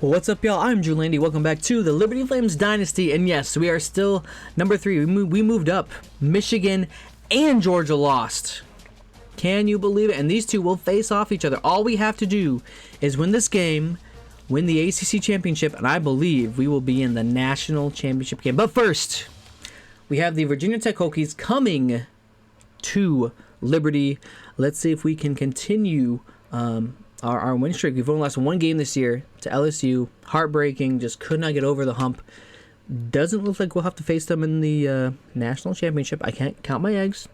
What's up, y'all? I'm Drew Landy. Welcome back to the Liberty Flames Dynasty. And yes, we are still number 3. We moved up. Michigan and Georgia lost. Can you believe it? And these two will face off each other. All we have to do is win this game, win the ACC championship, and I believe we will be in the national championship game. But first, we have the Virginia Tech Hokies coming to Liberty. Let's see if we can continue our win streak. We've only lost one game this year to LSU. Heartbreaking. Just could not get over the hump. Doesn't look like we'll have to face them in the national championship. I can't count my eggs.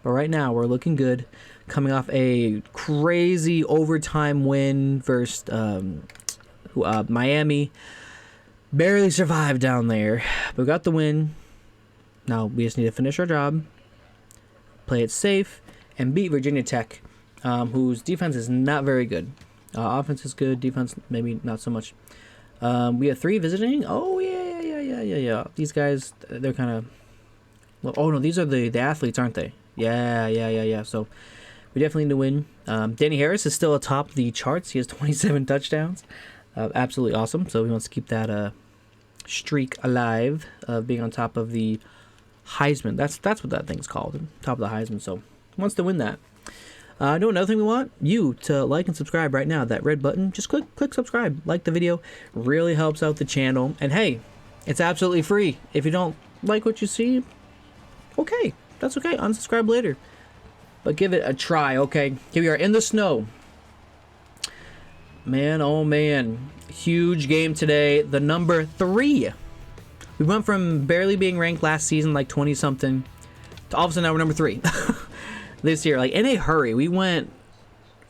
But right now, we're looking good. Coming off a crazy overtime win versus Miami. Barely survived down there. But we got the win. Now, we just need to finish our job. Play it safe. And beat Virginia Tech, whose defense is not very good. Offense is good. Defense, maybe not so much. We have 3 visiting. Oh, yeah. These guys, they're kind of... Well, oh, no, these are the athletes, aren't they? Yeah. So, we definitely need to win. Danny Harris is still atop the charts. He has 27 touchdowns. Absolutely awesome. So, he wants to keep that streak alive of being on top of the Heisman. That's what that thing's called. Top of the Heisman. So, he wants to win that. No, another thing we want you to like and subscribe right now. That red button, just click subscribe. Like the video. Really helps out the channel. And hey, it's absolutely free. If you don't like what you see, okay. That's okay. Unsubscribe later. But give it a try, okay? Here we are in the snow. Man, oh man. Huge game today. The number 3. We went from barely being ranked last season, like 20-something, to all of a sudden now we're number 3. This year, like in a hurry. We went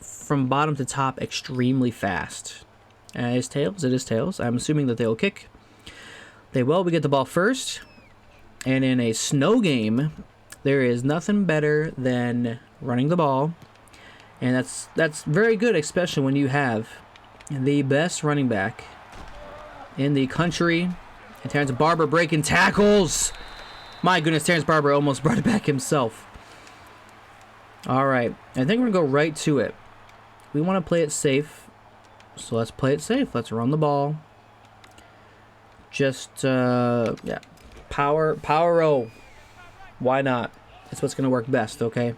from bottom to top extremely fast. It's tails. It is tails. I'm assuming that they will kick. They will. We get the ball first. And in a snow game, there is nothing better than running the ball. And that's very good, especially when you have the best running back in the country. And Terrence Barber breaking tackles. My goodness, Terrence Barber almost brought it back himself. All right, I think we're going to go right to it. We want to play it safe, so let's play it safe. Let's run the ball. Just, yeah, power roll. Why not? That's what's going to work best, okay?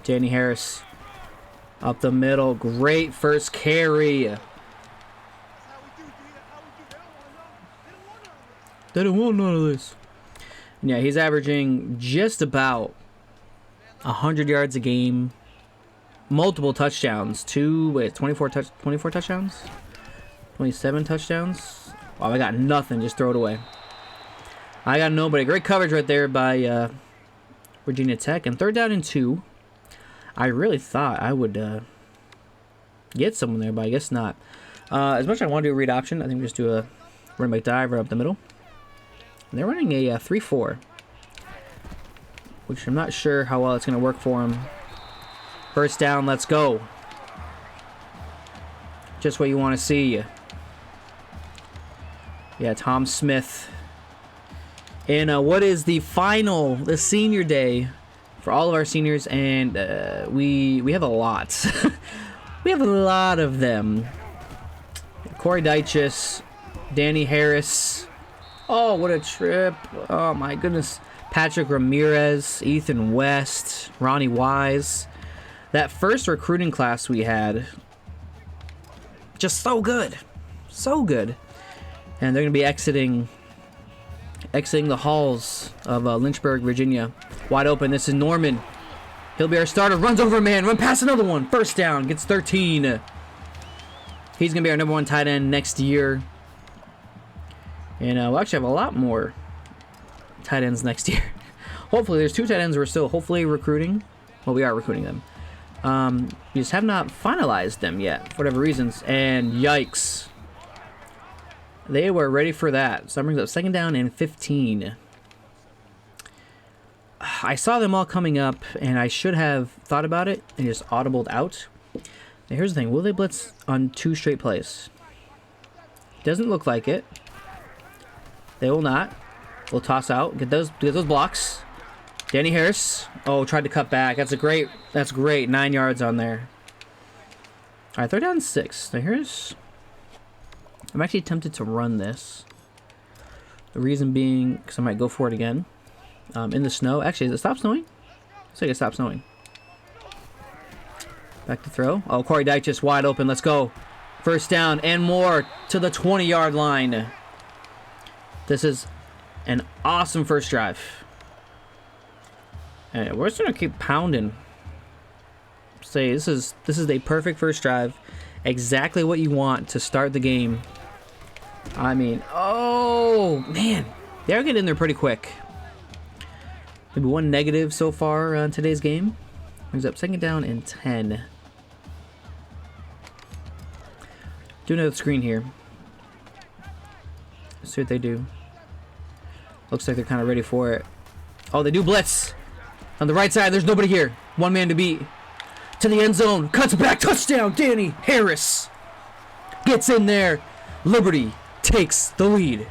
Danny Harris up the middle. Great first carry. They don't want none of this. Yeah, he's averaging just about 100 yards a game, multiple touchdowns, 24 touchdowns, 27 touchdowns. Wow, I got nothing. Just throw it away. I got nobody. Great coverage right there by Virginia Tech. And 3rd down and 2. I really thought I would get someone there, but I guess not. As much as I want to do a read option, I think we just do a running back dive right up the middle. They're running a 3-4, which I'm not sure how well it's going to work for them. First down, let's go. Just what you want to see. Yeah, Tom Smith. And what is the senior day for all of our seniors, and we have a lot. We have a lot of them. Corey Dyches, Danny Harris. Oh, what a trip. Oh, my goodness. Patrick Ramirez, Ethan West, Ronnie Wise. That first recruiting class we had, just so good. So good. And they're going to be exiting the halls of Lynchburg, Virginia. Wide open. This is Norman. He'll be our starter. Runs over a man. Run past another one. First down. Gets 13. He's going to be our number 1 tight end next year. And we'll actually have a lot more tight ends next year. Hopefully, there's 2 tight ends we're still hopefully recruiting. Well, we are recruiting them. We just have not finalized them yet, for whatever reasons. And yikes. They were ready for that. So that brings up 2nd down and 15. I saw them all coming up, and I should have thought about it and just audibled out. Now, here's the thing. Will they blitz on 2 straight plays? Doesn't look like it. They will not. We'll toss out. Get those blocks. Danny Harris. Oh, tried to cut back. That's great. 9 yards on there. All right, third down 6. Now here's... I'm actually tempted to run this. The reason being, because I might go for it again. In the snow. Actually, does it stop snowing? Looks like it stopped snowing. Back to throw. Oh, Corey Dyke just wide open. Let's go. First down and more to the 20-yard line. This is an awesome first drive. And we're just gonna keep pounding. Say this is a perfect first drive. Exactly what you want to start the game. I mean, oh man, they're getting in there pretty quick. Maybe one negative so far on today's game. Brings up second down and 10. Do another screen here. Let's see what they do. Looks like they're kind of ready for it. Oh, they do blitz. On the right side, there's nobody here. One man to beat. To the end zone. Cuts back. Touchdown. Danny Harris gets in there. Liberty takes the lead.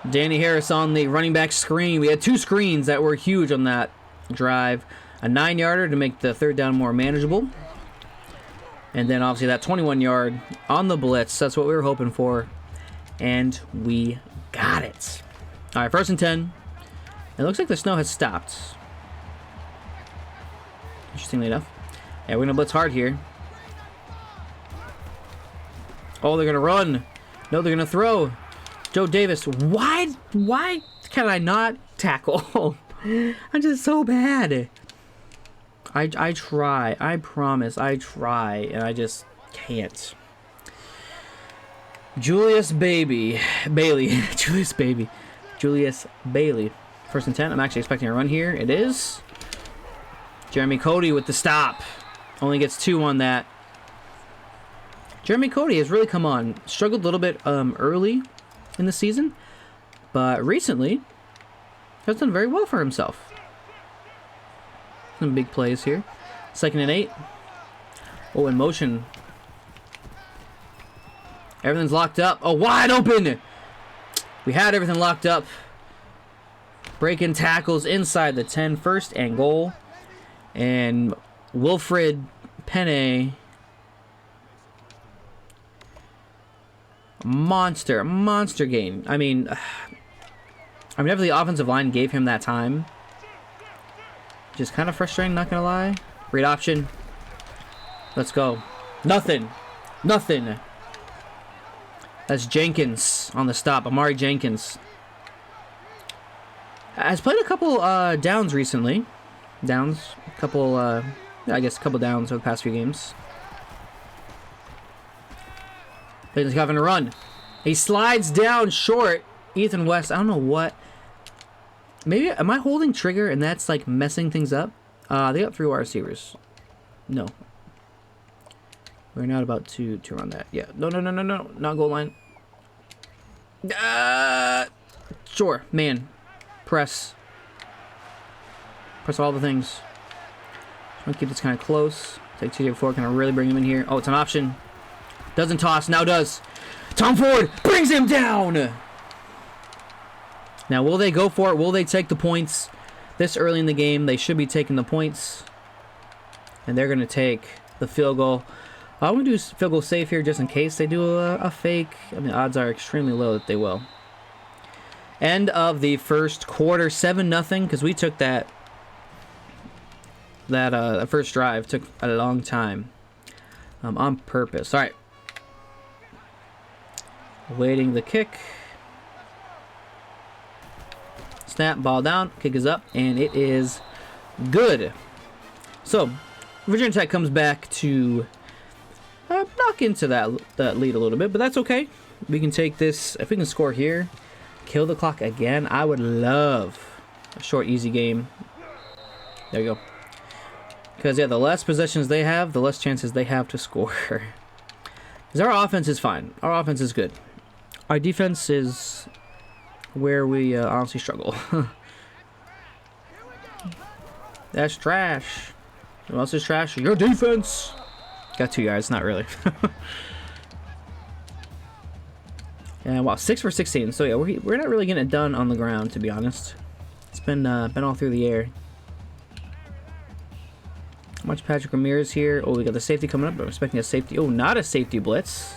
Danny Harris on the running back screen. We had 2 screens that were huge on that drive. A 9-yarder to make the third down more manageable. And then obviously that 21-yard on the blitz. That's what we were hoping for. And we got it. All right, first and 10. It looks like the snow has stopped. Interestingly enough. Yeah, we're going to blitz hard here. Oh, they're going to run. No, they're going to throw. Joe Davis. Why can I not tackle? I'm just so bad. I try. I promise. I try. And I just can't. Julius Bailey. Julius Bailey. First and 10. I'm actually expecting a run here. It is. Jeremy Cody with the stop. Only gets 2 on that. Jeremy Cody has really come on. Struggled a little bit early in the season. But recently, has done very well for himself. Some big plays here. Second and 8. Oh, in motion. Everything's locked up. Oh, wide open! We had everything locked up. Breaking tackles inside the 10. First and goal. And Wilfred Penne. Monster gain. I mean, whenever the offensive line gave him that time, just kind of frustrating, not gonna lie. Great option. Let's go. Nothing. That's Jenkins on the stop. Amari Jenkins has played a couple downs recently. I guess a couple downs over the past few games. He's having a run. He slides down short. Ethan West, I don't know what. Maybe, am I holding trigger and that's like messing things up? They got 3 wide receivers. No. We're not about to run that. Yeah. No. Not goal line. Sure. Man. Press all the things. I'm going to keep this kind of close. Take TJ Ford. Can I really bring him in here? Oh, it's an option. Doesn't toss. Now does. Tom Ford brings him down. Now, will they go for it? Will they take the points? This early in the game, they should be taking the points. And they're going to take the field goal. I'm going to do field goal safe here just in case they do a fake. I mean, odds are extremely low that they will. End of the first quarter. 7-0 because we took that first drive. Took a long time on purpose. All right. Waiting the kick. Snap, ball down, kick is up, and it is good. So, Virginia Tech comes back to knock into that lead a little bit, but that's okay. We can take this. If we can score here, kill the clock again, I would love a short, easy game. There you go. Because, yeah, the less possessions they have, the less chances they have to score. Because our offense is fine. Our offense is good. Our defense is where we honestly struggle. That's trash. What else is trash? Your defense. Got 2 yards, not really. And wow, 6 for 16. So yeah, we're not really getting it done on the ground, to be honest. It's been all through the air. Much Patrick Ramirez here. Oh, we got the safety coming up. I'm expecting a safety. Oh, not a safety blitz.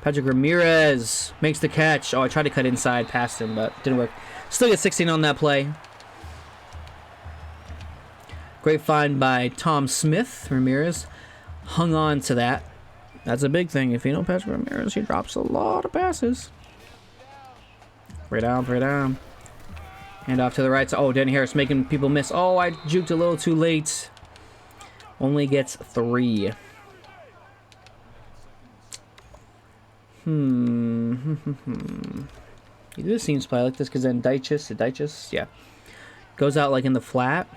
Patrick Ramirez makes the catch. Oh, I tried to cut inside past him, but didn't work. Still get 16 on that play. Great find by Tom Smith. Ramirez hung on to that. That's a big thing. If you know Patrick Ramirez, he drops a lot of passes. Right down, right down. Hand off to the right. Oh, Danny Harris making people miss. Oh, I juked a little too late. Only gets 3. You do the seam spy like this because then Deichus, yeah. Goes out like in the flat.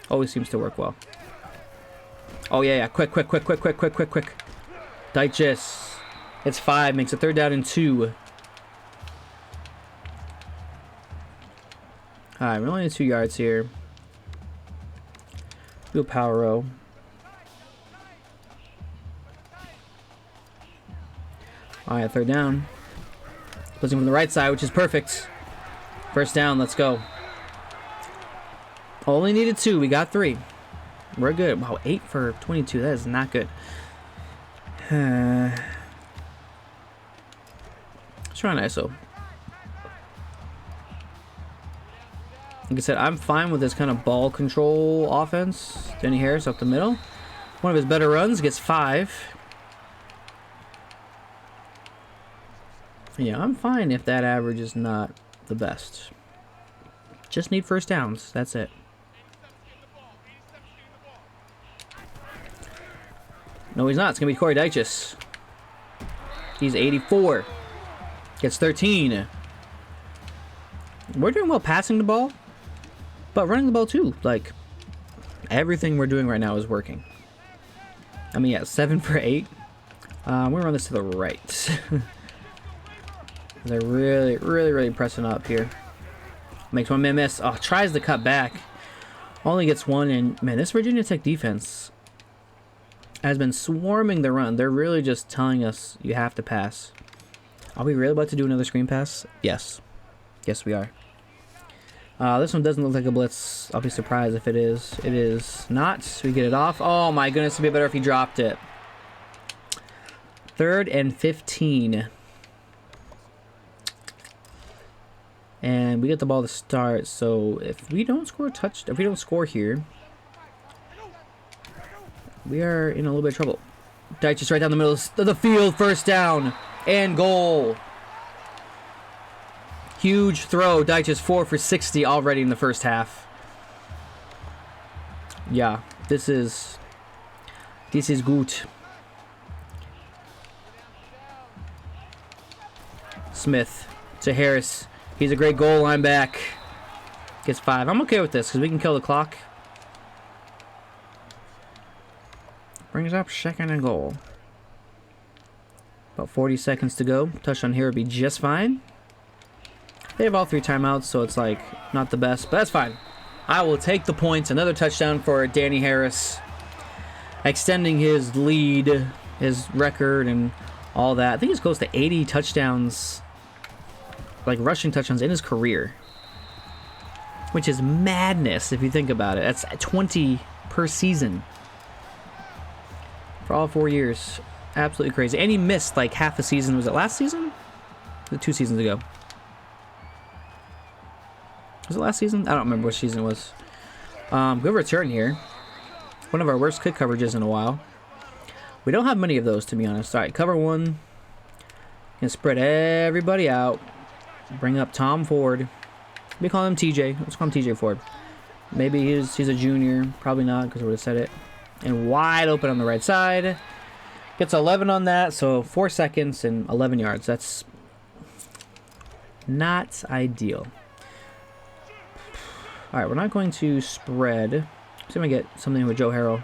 Always seems to work well. Oh, yeah. Quick. Deichus. It's 5. Makes a 3rd down and 2. Alright, we're only at 2 yards here. Do a power row. Alright, 3rd down. Pushing from the right side, which is perfect. 1st down, let's go. Only needed 2, we got 3. We're good. Wow, 8 for 22, that is not good. Let's try an ISO. Like I said, I'm fine with this kind of ball control offense. Danny Harris up the middle. One of his better runs, gets 5. Yeah, I'm fine if that average is not the best. Just need 1st downs. That's it. No, he's not. It's going to be Corey Deichus. He's 84. Gets 13. We're doing well passing the ball, but running the ball too. Like, everything we're doing right now is working. I mean, yeah, 7 for 8. We're going to run this to the right. They're really pressing up here. Makes one man miss. Oh, tries to cut back. Only gets 1. And, man, this Virginia Tech defense has been swarming the run. They're really just telling us you have to pass. Are we really about to do another screen pass? Yes. Yes, we are. This one doesn't look like a blitz. I'll be surprised if it is. It is not. We get it off. Oh, my goodness. It would be better if he dropped it. 3rd and 15. And we get the ball to start. So if we don't score if we don't score here, we are in a little bit of trouble. Deichus right down the middle of the field. 1st down and goal. Huge throw. Deichus 4 for 60 already in the 1st half. Yeah, this is good. Smith to Harris. He's a great goal line back. Gets 5. I'm okay with this because we can kill the clock. Brings up 2nd and goal. About 40 seconds to go. Touchdown here would be just fine. They have all 3 timeouts, so it's like not the best, but that's fine. I will take the points. Another touchdown for Danny Harris. Extending his lead, his record, and all that. I think he's close to 80 touchdowns, like rushing touchdowns in his career. Which is madness if you think about it. That's 20 per season. For all 4 years. Absolutely crazy. And he missed like half a season. Was it last season? Was it 2 seasons ago? Was it last season? I don't remember which season it was. Good return here. One of our worst kick coverages in a while. We don't have many of those, to be honest. All right, cover 1. Gonna spread everybody out. Bring up Tom Ford. We call him TJ. Let's call him TJ Ford. Maybe he's a junior. Probably not, because I would have said it. And wide open on the right side. Gets 11 on that, so 4 seconds and 11 yards. That's not ideal. All right, we're not going to spread. See if I get something with Joe Harrell.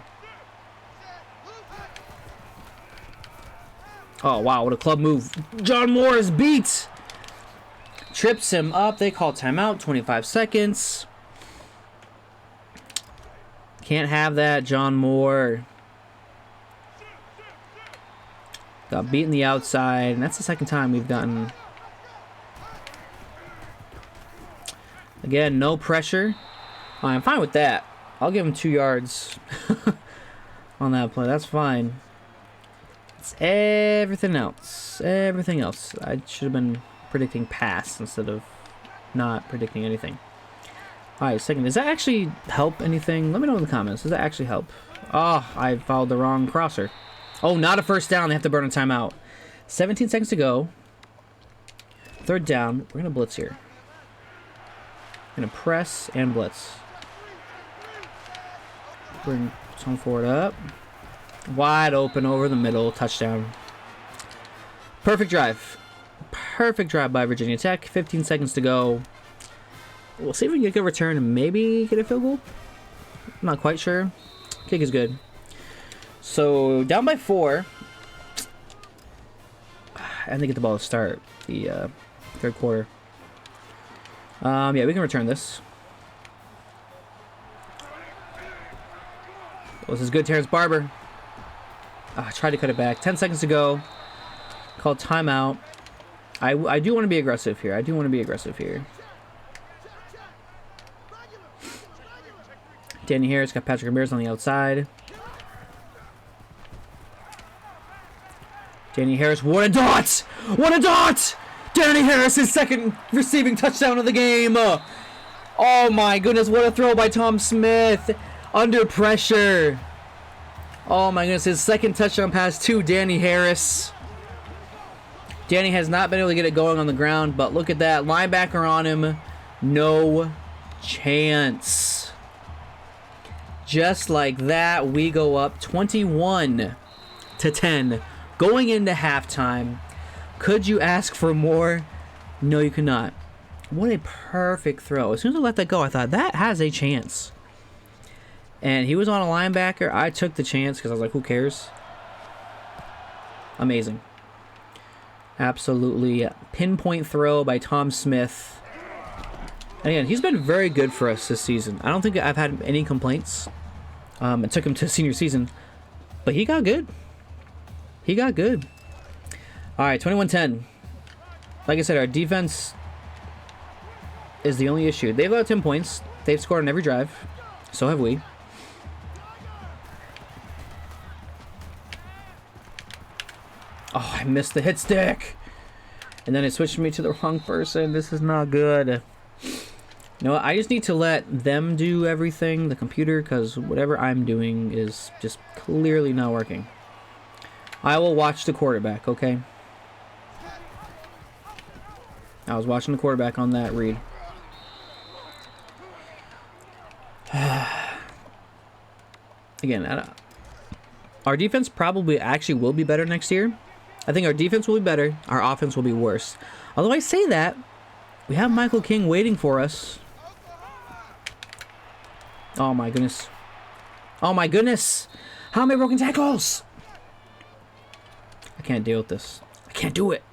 Oh, wow, what a club move. John Moore is beat. Trips him up. They call timeout. 25 seconds. Can't have that, John Moore. Got beaten the outside, and that's the 2nd time we've gotten. Again, no pressure. I'm fine with that. I'll give him 2 yards on that play. That's fine. It's everything else. Everything else. I should have been predicting pass instead of not predicting anything. Alright, second. Does that actually help anything? Let me know in the comments. Does that actually help? Oh, I followed the wrong crosser. Oh, not a first down. They have to burn a timeout. 17 seconds to go. Third down. We're going to blitz here. Going to press and blitz. Bring some forward up. Wide open over the middle. Touchdown. Perfect drive. Perfect drive by Virginia Tech. 15 seconds to go. We'll see if we can get a good return and maybe get a field goal. I'm not quite sure. Kick is good. So, down by 4. And they get the ball to start the third quarter. Yeah, we can return this. Oh, this is good, Terrence Barber. Tried to cut it back. 10 seconds to go. Called timeout. I do want to be aggressive here. Danny Harris got Patrick Ramirez on the outside. Danny Harris, what a dot! What a dot! Danny Harris, his second receiving touchdown of the game. Oh my goodness, what a throw by Tom Smith. Under pressure. Oh my goodness, his second touchdown pass to Danny Harris. Danny has not been able to get it going on the ground, but look at that. Linebacker on him. No chance. Just like that, we go up 21-10 going into halftime. Could you ask for more? No, you could not. What a perfect throw. As soon as I let that go, I thought, that has a chance. And he was on a linebacker. I took the chance because I was like, who cares? Amazing. Absolutely pinpoint throw by Tom Smith. And again, he's been very good for us this season. I don't think I've had any complaints. It took him to senior season. But he got good. He got good. Alright, 21-10. Like I said, our defense is the only issue. They've got 10 points. They've scored on every drive. So have we. Oh, I missed the hit stick. And then it switched me to the wrong person. This is not good. You know what? I just need to let them do everything, the computer, because whatever I'm doing is just clearly not working. I will watch the quarterback, okay? I was watching the quarterback on that read. Again, our defense probably actually will be better next year. I think our defense will be better. Our offense will be worse. Although I say that, we have Michael King waiting for us. Oh my goodness. Oh my goodness. How many broken tackles? I can't deal with this. I can't do it.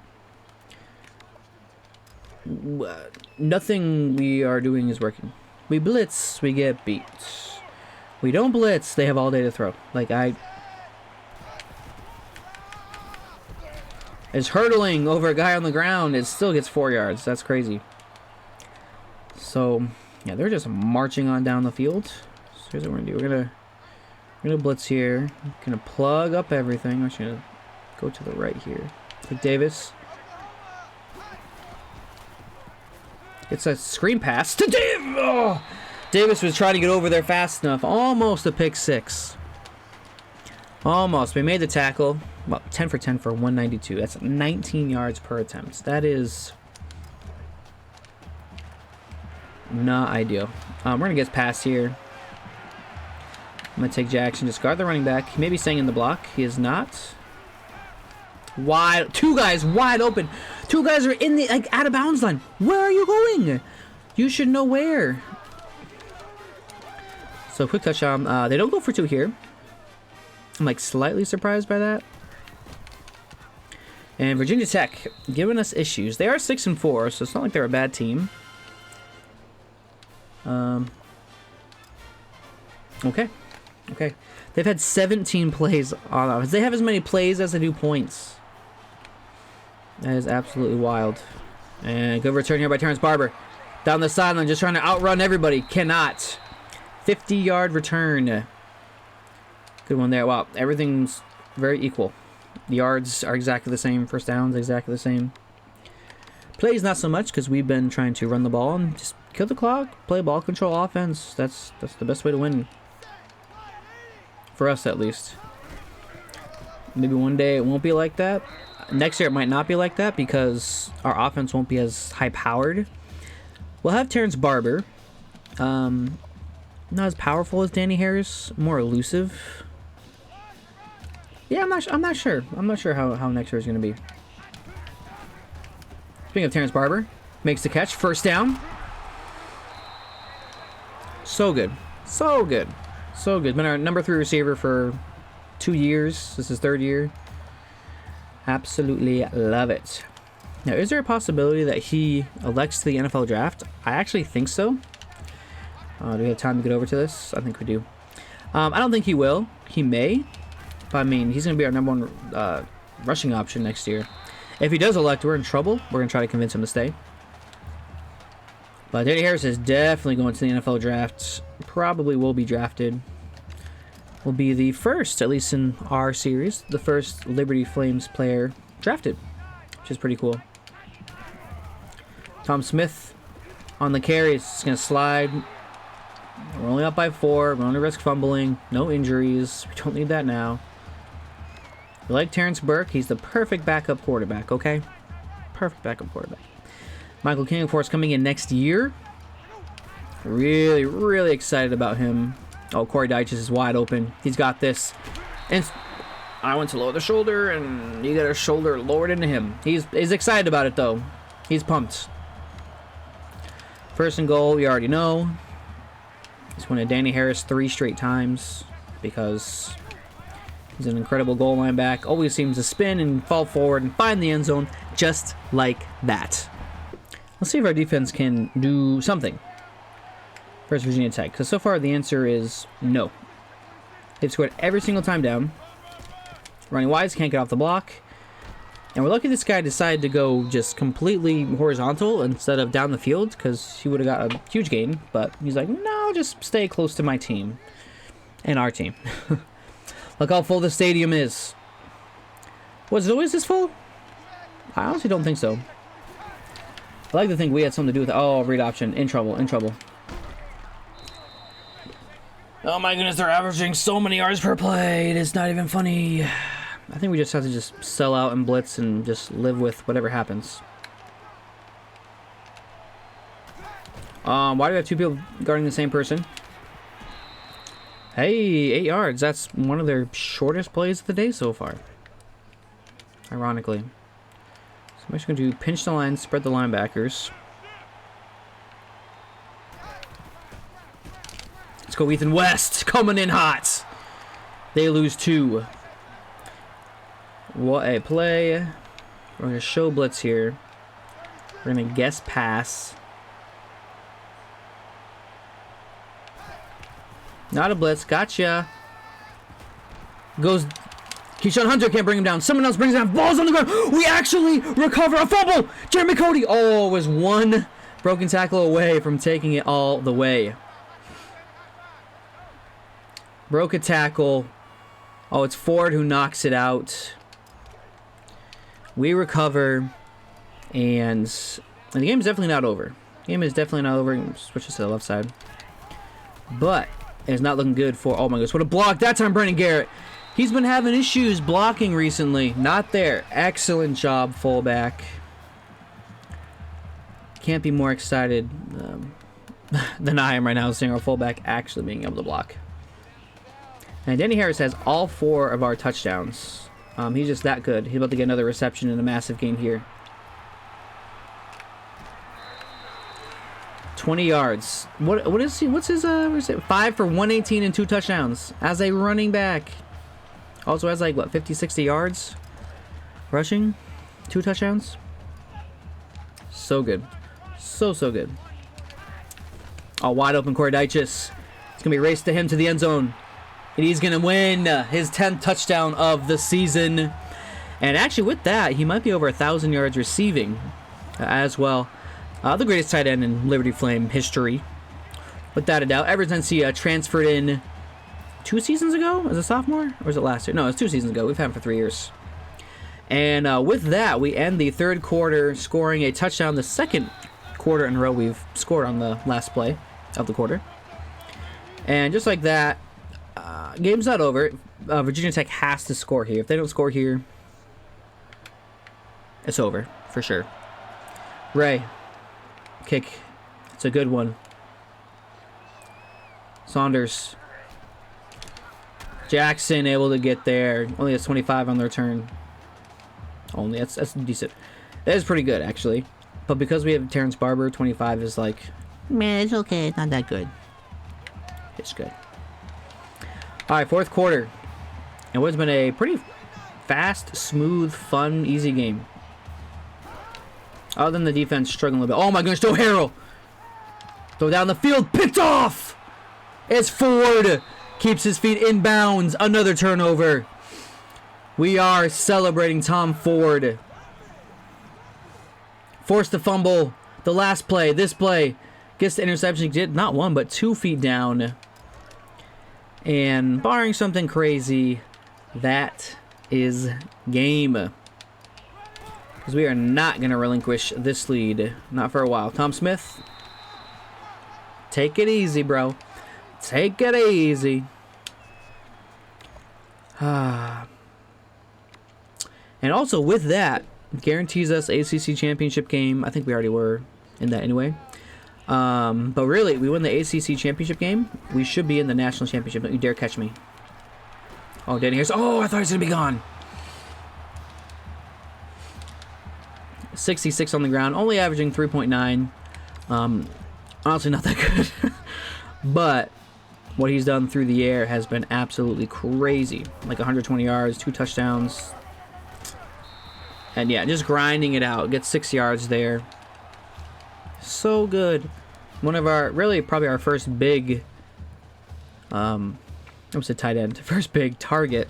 Nothing we are doing is working. We blitz, we get beat. We don't blitz, they have all day to throw. Like, it's hurtling over a guy on the ground. It still gets 4 yards. That's crazy. So, yeah, they're just marching on down the field. So here's what we're gonna do. We're gonna blitz here. We're gonna plug up everything. We're just gonna go to the right here. Take Davis. It's a screen pass to Dave. Oh! Davis was trying to get over there fast enough. Almost a pick six. Almost. We made the tackle. Well, 10 for 10 for 192. That's 19 yards per attempt. That is not ideal. We're going to get past here. I'm going to take Jackson. Just guard the running back. He may be staying in the block. He is not. Wide. Two guys wide open. Two guys are in the out of bounds line. Where are you going? You should know where. So quick touchdown. They don't go for two here. I'm like slightly surprised by that. And Virginia Tech giving us issues. They are 6-4, so it's not like they're a bad team. Okay. They've had 17 plays on offense. They have as many plays as they do points. That is absolutely wild. And good return here by Terrence Barber. Down the sideline, just trying to outrun everybody. Cannot. 50-yard return. Good one there. Wow, everything's very equal. The yards are exactly the same. First downs exactly the same. Plays not so much because we've been trying to run the ball and just kill the clock, play ball control offense. That's the best way to win. For us, at least. Maybe one day it won't be like that. Next year it might not be like that because our offense won't be as high-powered. We'll have Terrence Barber. Not as powerful as Danny Harris. More elusive. Yeah, I'm not sure. I'm not sure how next year is going to be. Speaking of Terrence Barber, makes the catch. First down. So good. So good. So good. Been our number 3 receiver for 2 years. This is his 3rd year. Absolutely love it. Now, is there a possibility that he elects to the NFL draft? I actually think so. Do we have time to get over to this? I think we do. I don't think he will. He may. But I mean, he's going to be our number 1 rushing option next year. If he does elect, we're in trouble. We're going to try to convince him to stay. But Danny Harris is definitely going to the NFL draft. Probably will be drafted. Will be the first, at least in our series, the first Liberty Flames player drafted, which is pretty cool. Tom Smith on the carry. It's going to slide. We're only up by 4. We're only risk fumbling. No injuries. We don't need that now. We like Terrence Burke. He's the perfect backup quarterback, okay? Perfect backup quarterback. Michael King, of course, coming in next year. Really, really excited about him. Oh, Corey Dyches is wide open. He's got this. And I went to lower the shoulder, and you got a shoulder lowered into him. He's excited about it, though. He's pumped. First and goal, we already know. He's won a Danny Harris 3 straight times because he's an incredible goal line back. Always seems to spin and fall forward and find the end zone just like that. Let's see if our defense can do something versus Virginia Tech, because so far the answer is no. They've scored every single time down. Running wise, can't get off the block. And we're lucky this guy decided to go just completely horizontal instead of down the field, because he would have got a huge gain. But he's like, no, just stay close to my team and our team. Look how full the stadium is. Was it always this full? I honestly don't think so. I like to think we had something to do with it. Oh, read option. In trouble, in trouble. Oh my goodness, they're averaging so many yards per play. It is not even funny. I think we just have to just sell out and blitz and just live with whatever happens. Why do we have 2 people guarding the same person? Hey, 8 yards. That's one of their shortest plays of the day so far. Ironically. So I'm actually going to pinch the line, spread the linebackers. Let's go Ethan West, coming in hot. They lose 2. What a play. We're going to show blitz here. We're going to guess pass. Not a blitz. Gotcha. Goes. Keyshawn Hunter can't bring him down. Someone else brings him down. Ball's on the ground. We actually recover a fumble. Jeremy Cody. Oh, was one broken tackle away from taking it all the way. Broke a tackle. Oh, it's Ford who knocks it out. We recover. And the game's definitely not over. The game is definitely not over. Switch this to the left side. But it's not looking good for... Oh my goodness, what a block. That time, Brandon Garrett. He's been having issues blocking recently. Not there. Excellent job, fullback. Can't be more excited than I am right now seeing our fullback actually being able to block. And Danny Harris has all 4 of our touchdowns. He's just that good. He's about to get another reception and a massive gain here. 20 yards. What is he? What's his 5 for 118 and 2 touchdowns as a running back. Also has like what 50, 60 yards rushing, 2 touchdowns. So good. So good. Oh, wide open Corey Dyches. It's gonna be a race to him to the end zone. And he's gonna win his 10th touchdown of the season. And actually with that, he might be over 1,000 yards receiving as well. The greatest tight end in Liberty Flame history. without a doubt. Ever since he transferred in 2 seasons ago as a sophomore? Or was it last year? No, it was 2 seasons ago. We've had him for 3 years. And with that, we end the third quarter scoring a touchdown. The second quarter in a row we've scored on the last play of the quarter. And just like that, game's not over. Virginia Tech has to score here. If they don't score here, it's over for sure. Ray, kick. It's a good one. Saunders. Jackson able to get there. Only has 25 on the return. Only. That's decent. That is pretty good, actually. But because we have Terrence Barber, 25 is like, man, it's okay. It's not that good. It's good. All right, fourth quarter. And what's been a pretty fast, smooth, fun, easy game. Other than the defense struggling a little bit. Oh my goodness, Joe Harrell! Throw down the field, picked off! It's Ford! Keeps his feet in bounds. Another turnover. We are celebrating Tom Ford. Forced to fumble. The last play, this play. Gets the interception. He did not 1, but 2 feet down. And barring something crazy, that is game. Because we are not going to relinquish this lead. Not for a while. Tom Smith. Take it easy, bro. Take it easy. And also with that, guarantees us ACC championship game. I think we already were in that anyway. But really, we win the ACC championship game. We should be in the national championship. Don't you dare catch me. Oh, Danny Harris. Oh, I thought he was going to be gone. 66 on the ground. Only averaging 3.9. Honestly, not that good. But what he's done through the air has been absolutely crazy. Like 120 yards, 2 touchdowns. And yeah, just grinding it out. Gets 6 yards there. So good. One of our, really probably our first big, I almost said tight end. First big target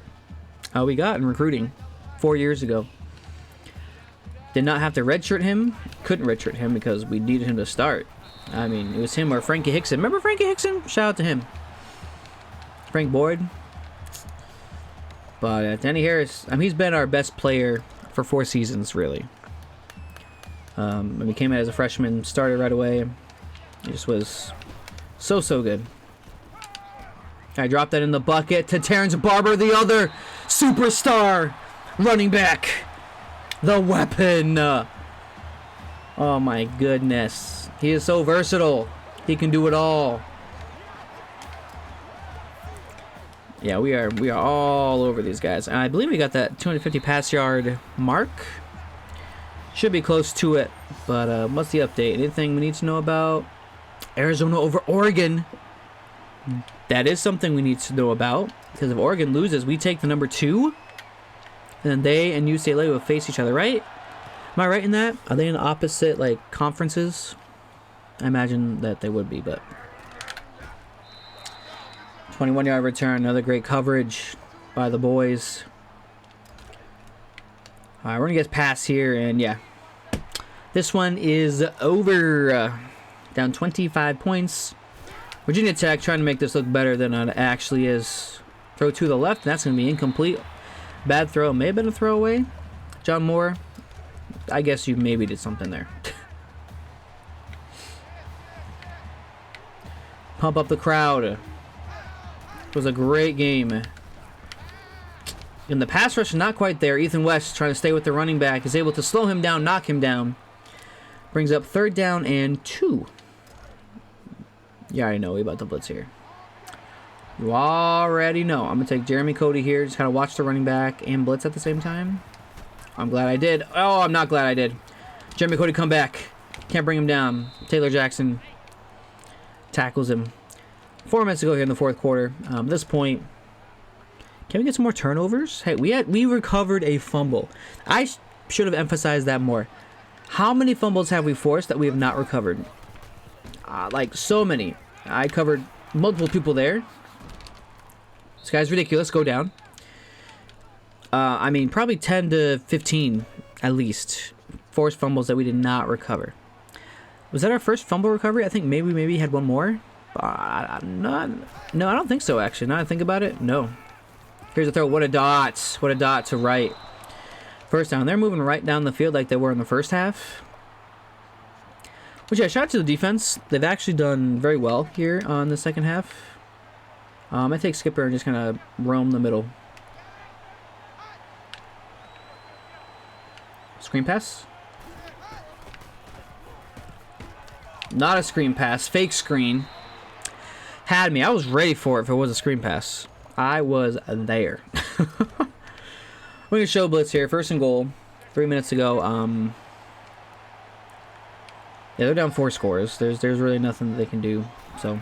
we got in recruiting 4 years ago. Did not have to redshirt him. Couldn't redshirt him because we needed him to start. I mean, it was him or Frankie Hickson. Remember Frankie Hickson? Shout out to him. Frank Boyd. But Danny Harris, I mean, he's been our best player for 4 seasons, really. When he came out as a freshman, started right away. He just was so good. I dropped that in the bucket to Terrence Barber, the other superstar running back. The weapon. Oh my goodness. He is so versatile. He can do it all. Yeah, we are all over these guys. And I believe we got that 250 pass yard mark. Should be close to it. But what's the update? Anything we need to know about Arizona over Oregon? That is something we need to know about. Because if Oregon loses, we take the number 2. And then they and UCLA will face each other, right? Am I right in that? Are they in opposite, like, conferences? I imagine that they would be, but... 21-yard return. Another great coverage by the boys. All right, we're going to get past here, and yeah. This one is over. Down 25 points. Virginia Tech trying to make this look better than it actually is. Throw to the left, and that's going to be incomplete. Bad throw. May have been a throwaway. John Moore, I guess you maybe did something there. Pump up the crowd. It was a great game. And the pass rush is not quite there. Ethan West trying to stay with the running back. Is able to slow him down, knock him down. Brings up 3rd down and 2. You already know we about to blitz here. You already know. I'm going to take Jeremy Cody here. Just kind of watch the running back and blitz at the same time. I'm glad I did. Oh, I'm not glad I did. Jeremy Cody come back. Can't bring him down. Taylor Jackson tackles him. 4 minutes to go here in the 4th quarter. At this point, can we get some more turnovers? Hey, we recovered a fumble. I should have emphasized that more. How many fumbles have we forced that we have not recovered? Like, so many. I covered multiple people there. This guy's ridiculous. Go down. I mean, probably 10 to 15, at least, forced fumbles that we did not recover. Was that our first fumble recovery? I think maybe had one more. No, I don't think so, actually. Now that I think about it, no. Here's a throw. What a dot. What a dot to right. First down. They're moving right down the field like they were in the first half. Which, yeah, shout out to the defense. They've actually done very well here on the second half. I take Skipper and just kind of roam the middle. Screen pass. Not a screen pass. Fake screen. Had me. I was ready for it if it was a screen pass. I was there. We're going to show blitz here. First and goal. 3 minutes to go. Yeah, they're down 4 scores. There's really nothing that they can do. So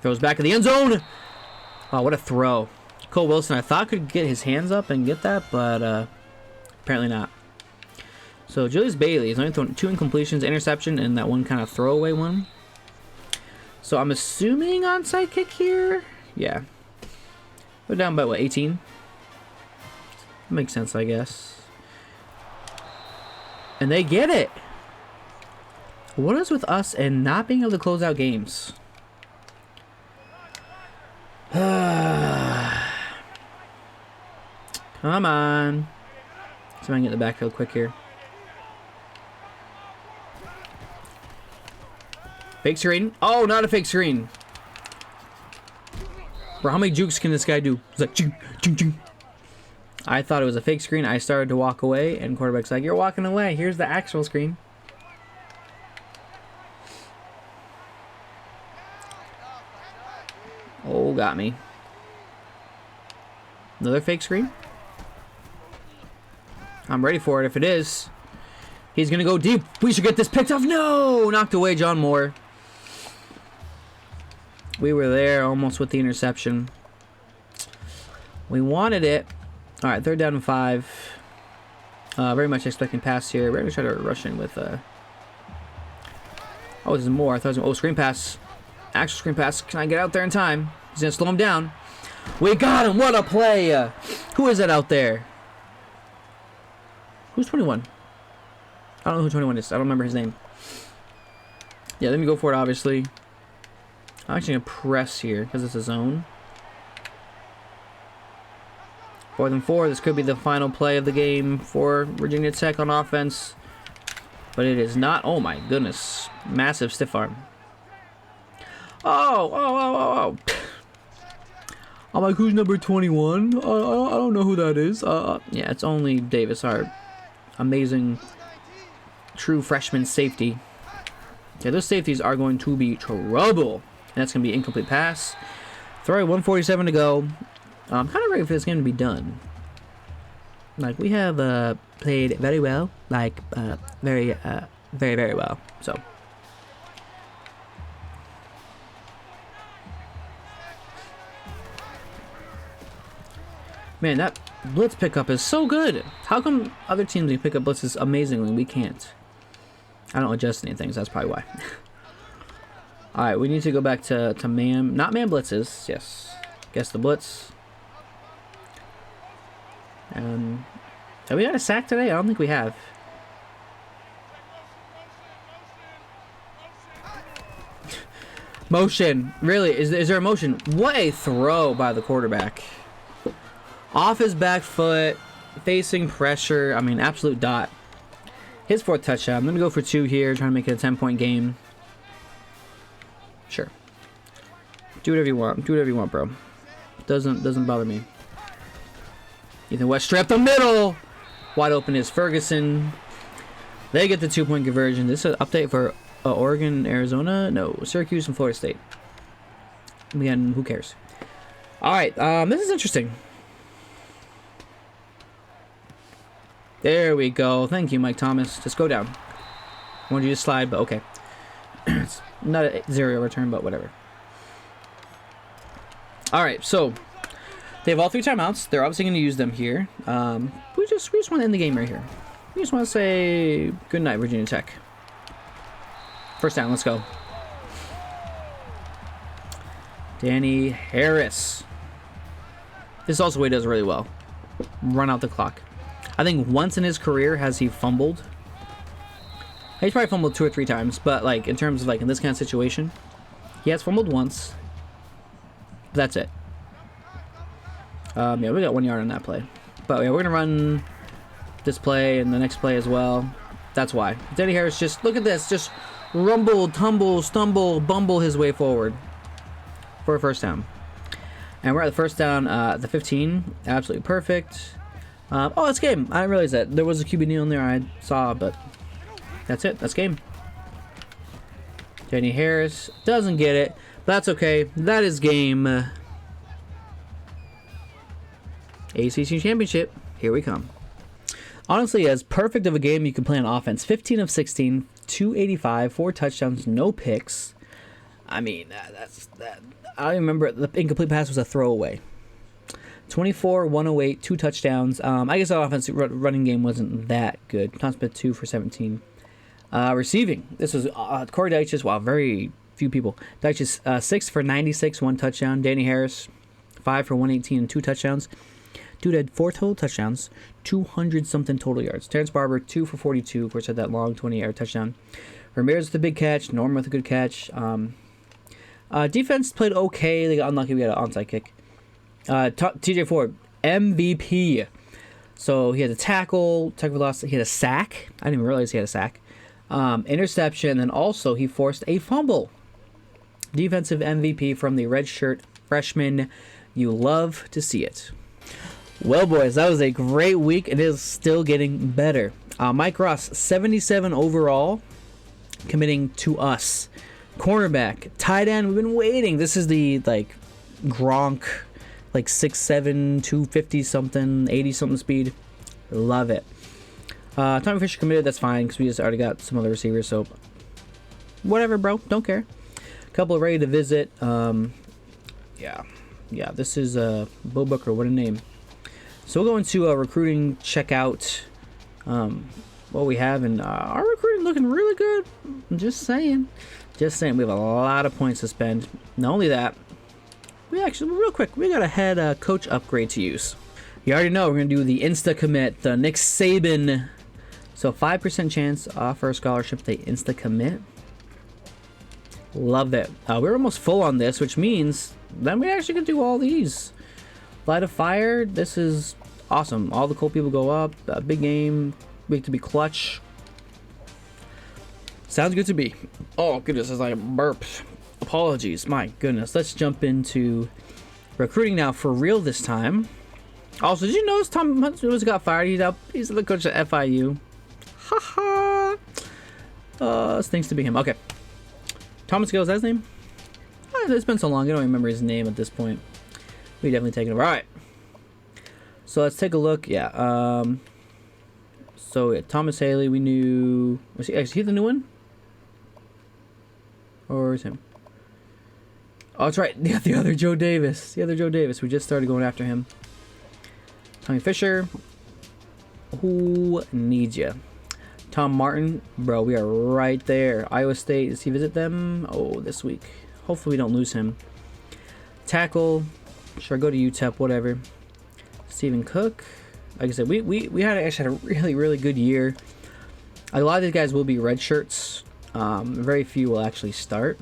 throws back in the end zone. Oh, what a throw. Cole Wilson, I thought could get his hands up and get that, but apparently not. So Julius Bailey has only thrown 2 incompletions, interception, and that one kind of throwaway one. So I'm assuming onside kick here. Yeah. We're down by what, 18? Makes sense, I guess. And they get it. What is with us and not being able to close out games? Come on. See if I can get the backfield quick here. Fake screen. Oh, not a fake screen. Bro, how many jukes can this guy do? It's like, ching, ching, ching. I thought it was a fake screen. I started to walk away, and quarterback's like, you're walking away. Here's the actual screen. Oh, got me. Another fake screen. I'm ready for it if it is. He's going to go deep. We should get this picked off. No! Knocked away John Moore. We were there almost with the interception. We wanted it. All right, 3rd down and 5. Very much expecting pass here. We're going to try to rush in with... Oh, this is more. I thought it was... Oh, screen pass. Actual screen pass. Can I get out there in time? He's going to slow him down. We got him. What a play. Who is that out there? Who's 21? I don't know who 21 is. I don't remember his name. Yeah, let me go for it, obviously. I'm actually going to press here because it's a zone. 4th and 4. This could be the final play of the game for Virginia Tech on offense. But it is not. Oh, my goodness. Massive stiff arm. Oh. I'm like, who's number 21? I don't know who that is. Yeah, it's only Davis, our amazing true freshman safety. Yeah, those safeties are going to be trouble. And that's going to be incomplete pass. 147 to go. I'm kind of ready for this game to be done. Like, we have played very well. Like, very, very well. So. Man, that blitz pickup is so good. How come other teams can pick up blitzes amazingly and we can't? I don't adjust anything, so that's probably why. Alright, we need to go back to man... Not man blitzes. Yes. Guess the blitz. Have we had a sack today? I don't think we have. Motion. Really? Is there a motion? What a throw by the quarterback. Off his back foot. Facing pressure. I mean, absolute dot. His 4th touchdown. I'm going to go for 2 here. Trying to make it a 10-point game. Sure. Do whatever you want. Do whatever you want, bro. Doesn't bother me. Ethan West straight up the middle. Wide open is Ferguson. They get the 2-point conversion. This is an update for Oregon, Arizona. No, Syracuse and Florida State. Again, who cares? All right, this is interesting. There we go. Thank you, Mike Thomas. Just go down. I wanted you to slide, but okay. It's not a 0 return, but whatever. All right, so they have all 3 timeouts. They're obviously going to use them here. We just want to end the game right here. We just want to say good night, Virginia Tech. First down, let's go. Danny Harris. This is also what he does really well. Run out the clock. I think once in his career has he fumbled. He's probably fumbled 2 or 3 times, but like in terms of like in this kind of situation, he has fumbled once. That's it. Yeah, we got 1 yard on that play. But yeah, we're gonna run this play and the next play as well. That's why. Danny Harris just, look at this, just rumble, tumble, stumble, bumble his way forward for a first down. And we're at the first down, the 15. Absolutely perfect. Oh, that's game. I didn't realize that. There was a QB kneel in there I saw, but that's it. That's game. Danny Harris doesn't get it. But that's okay. That is game. ACC Championship. Here we come. Honestly, as perfect of a game you can play on offense. 15 of 16, 285, 4 touchdowns, no picks. I mean, that's that. I don't remember. The incomplete pass was a throwaway. 24, 108, 2 touchdowns. I guess our offensive running game wasn't that good. Tom Smith 2 for 17. Receiving. This was Corey Dyches. Wow, very few people. Dyches 6 for 96, 1 touchdown. Danny Harris 5 for 118 and 2 touchdowns. Dude had 4 total touchdowns, 200-something total yards. Terrence Barber 2 for 42. Of course, had that long 20-yard touchdown. Ramirez with a big catch. Norman with a good catch. Defense played okay. They got unlucky. We had an onside kick. TJ Ford, MVP. So he had a tackle velocity. He had a sack. I didn't even realize he had a sack. Interception, and also he forced a fumble. Defensive MVP from the redshirt freshman. You love to see it. Well, boys, that was a great week. It is still getting better. Mike Ross, 77 overall, committing to us. Cornerback, tight end, we've been waiting. This is the, like, Gronk, like 6'7", 250-something, 80-something speed. Love it. Tommy Fisher committed, that's fine, because we just already got some other receivers, so whatever, bro, don't care. Couple ready to visit. Yeah, this is Bo Booker, what a name. So we'll go into a recruiting checkout. What we have, and our recruiting looking really good. I'm just saying. We have a lot of points to spend. Not only that, we actually, real quick, we got a head coach upgrade to use. You already know we're going to do the Insta Commit, the Nick Saban. So 5% chance offer a scholarship, the Insta Commit. Love it. We're almost full on this, which means then we actually can do all these. Light of Fire, this is awesome. All the cool people go up. Big game, week to be clutch. Sounds good to me. Oh goodness, it's like a burp. Apologies, my goodness. Let's jump into recruiting now for real this time. Also, did you notice Tom Hutchins got fired? He's the coach at FIU. Haha. Stinks to be him. Okay. Thomas Gill, is that his name? It's been so long, I don't remember his name at this point. We definitely take it over. Alright. So let's take a look. Yeah. So yeah, Thomas Haley, we knew. Is he the new one? Or is him? Oh, that's right. The other Joe Davis. We just started going after him. Tommy Fisher. Who needs you? Tom Martin. Bro, we are right there. Iowa State. Does he visit them? Oh, this week. Hopefully we don't lose him. Tackle. Sure, go to UTEP, whatever. Stephen Cook. Like I said, we had actually had a really, really good year. A lot of these guys will be red shirts. Very few will actually start.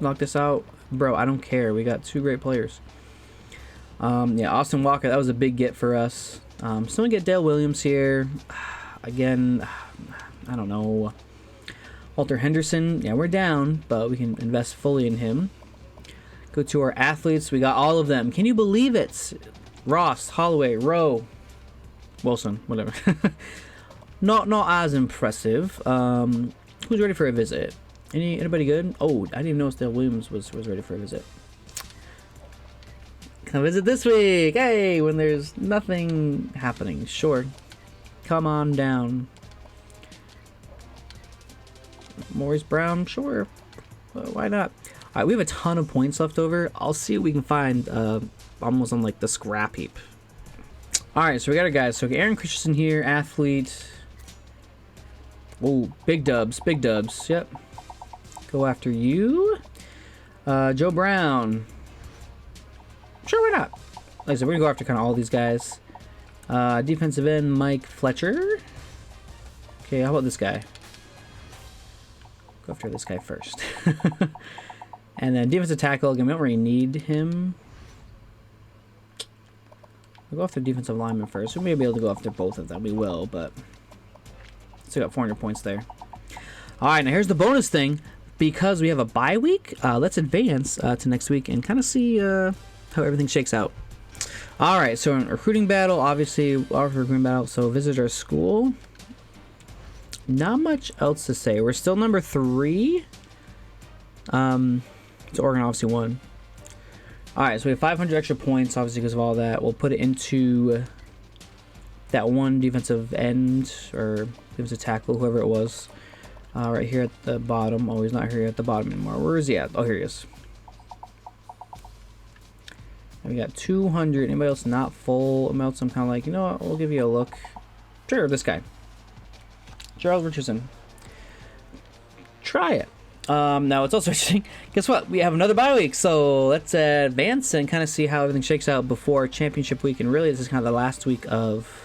Knock this out. Bro, I don't care. We got 2 great players. Yeah, Austin Walker, that was a big get for us. Still gonna get Dale Williams here. Again, I don't know. Walter Henderson, yeah, we're down, but we can invest fully in him. Go to our athletes. We got all of them. Can you believe it? Ross, Holloway, Rowe, Wilson, whatever. not as impressive. Who's ready for a visit? Anybody good? Oh, I didn't even notice Dale Williams was ready for a visit. Come visit this week. Hey, when there's nothing happening. Sure. Come on down. Maurice Brown, sure. Why not? Alright, we have a ton of points left over. I'll see what we can find almost on like the scrap heap. Alright, so we got our guys. So Aaron Christensen here, athlete. Oh, big dubs. Yep. Go after you. Joe Brown. Sure, why not? Like I said, we're gonna go after kind of all these guys. Defensive end, Mike Fletcher. Okay, how about this guy? Go after this guy first. And then defensive tackle, again, we don't really need him. We'll go after defensive lineman first. We may be able to go after both of them. We will, but still got 400 points there. All right, now here's the bonus thing. Because we have a bye week, let's advance to next week and kind of see how everything shakes out. All right, so in recruiting battle, obviously, our recruiting battle, so visit our school. Not much else to say. We're still number 3. So Oregon obviously won. All right, so we have 500 extra points, obviously, because of all that. We'll put it into that one defensive end or defensive tackle, whoever it was. Right here at the bottom. Oh, he's not here at the bottom anymore. Where is he at? Oh, here he is. And we got 200. Anybody else not full amounts? I'm kind of like, you know what? We'll give you a look. Sure, this guy. Charles Richardson. Try it. Now, it's also interesting. Guess what? We have another bye week. So let's advance and kind of see how everything shakes out before championship week. And really, this is kind of the last week of...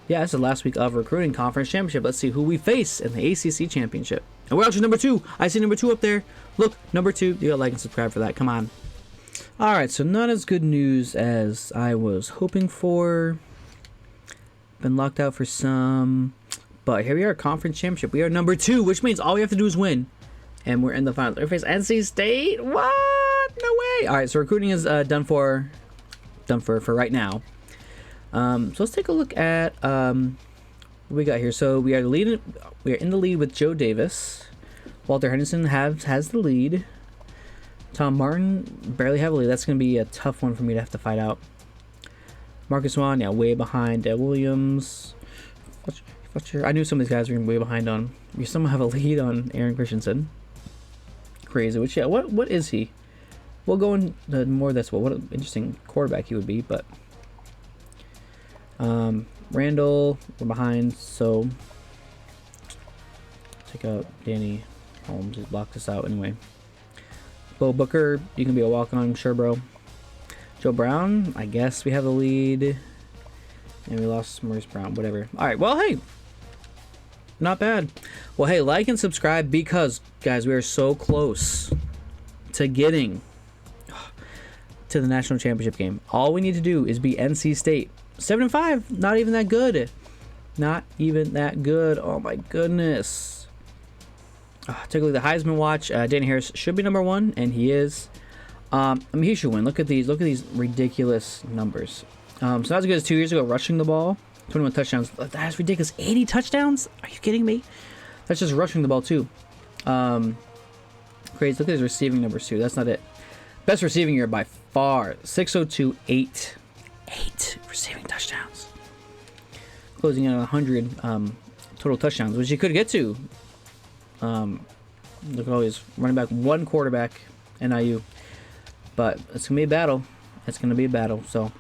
Yeah, this is the last week of recruiting conference championship. Let's see who we face in the ACC championship. And we're out to number 2. I see number 2 up there. Look, number 2. You gotta like and subscribe for that. Come on. All right, so not as good news as I was hoping for. Been locked out for some. But here we are, conference championship. We are number 2, which means all we have to do is win. And we're in the finals. We face NC State. What? No way. All right, so recruiting is done for right now. So let's take a look at what we got here. So we are in the lead with Joe Davis. Walter Henderson has the lead. Tom Martin barely have a lead. That's going to be a tough one for me to have to fight out. Marcus Swan, yeah, way behind. Ed Williams. Fletcher. I knew some of these guys were way behind on. We somehow have a lead on Aaron Christensen. Crazy. Which, yeah, what is he? We'll go into more of this. What an interesting quarterback he would be, but... Randall, we're behind, so take out Danny Holmes. He blocked us out anyway. Bo Booker, you can be a walk-on, sure, bro. Joe Brown, I guess we have the lead. And we lost Maurice Brown, whatever. Alright, well, hey. Not bad. Well, hey, like and subscribe because, guys, we are so close to getting to the national championship game. All we need to do is beat NC State. 7-5, not even that good. Not even that good. Oh my goodness. Take a look at the Heisman watch. Danny Harris should be number 1, and he is. I mean, he should win. Look at these ridiculous numbers. So not as good as 2 years ago, rushing the ball. 21 touchdowns. That's ridiculous. 80 touchdowns? Are you kidding me? That's just rushing the ball too. Crazy. Look at his receiving numbers too. That's not it. Best receiving year by far. 602, 8 receiving touchdowns. Closing in on 100 total touchdowns, which he could get to. Look at all these running back, 1 quarterback, NIU. But it's going to be a battle. It's going to be a battle. So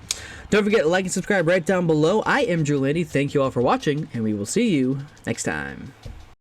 don't forget to like and subscribe right down below. I am Drew Landy. Thank you all for watching, and we will see you next time.